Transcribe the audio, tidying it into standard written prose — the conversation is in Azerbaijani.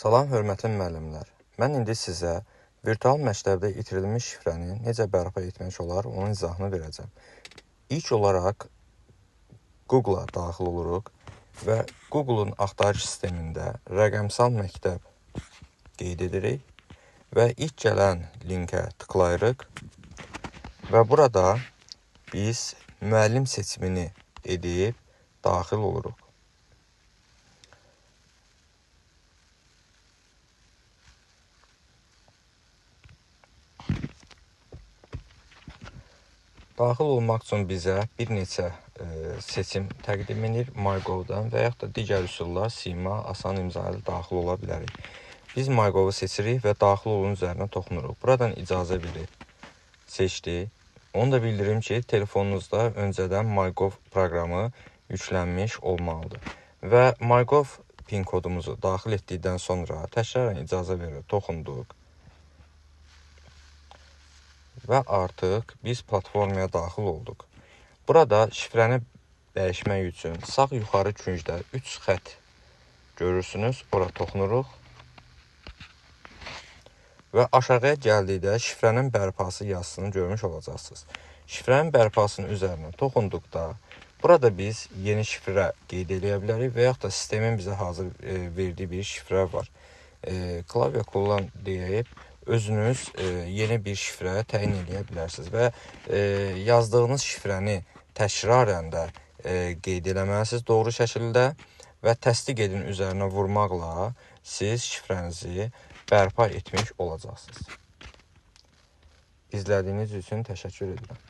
Salam, hörmətli müəllimlər. Mən indi sizə virtual məktəbdə itirilmiş şifrəni necə bərpa etmək olar, onun izahını verəcəm. İlk olaraq Google-a daxil oluruq və Google-un axtarış sistemində rəqəmsal məktəb qeyd edirik və ilk gələn linkə tıklayırıq və burada biz müəllim seçimini edib daxil oluruq. Daxil olmaq üçün bizə bir neçə seçim təqdim edir MyGov-dan və yaxud da digər üsullar Sima, asan imza ilə daxil ola bilərik. Biz MyGov-u seçirik və daxil olun üzərinə toxunuruq. Buradan icazə biri seçdik. Onu da bildirim ki, telefonunuzda öncədən MyGov proqramı yüklənmiş olmalıdır. Və MyGov PIN kodumuzu daxil etdikdən sonra təkrarən icazə verir, toxunduq. Və artıq biz platformaya daxil olduq. Burada şifrəni dəyişmək üçün sağ yuxarı küncdə 3 xətt görürsünüz. Ora toxunuruq. Və aşağıya gəldikdə şifrənin bərpası yazısını görmüş olacaqsınız. Şifrənin bərpasının üzərinə toxunduqda burada biz yeni şifrə qeyd edə bilərik və yaxud da sistemin bizə hazır verdiyi bir şifrə var. Klavye kullan deyib özünüz yeni bir şifrə təyin edə bilərsiniz və yazdığınız şifrəni təkrarən də qeyd eləməlisiniz doğru şəkildə və təsdiq edin üzərinə vurmaqla siz şifrənizi bərpa etmiş olacaqsınız. İzlədiyiniz üçün təşəkkür edirəm.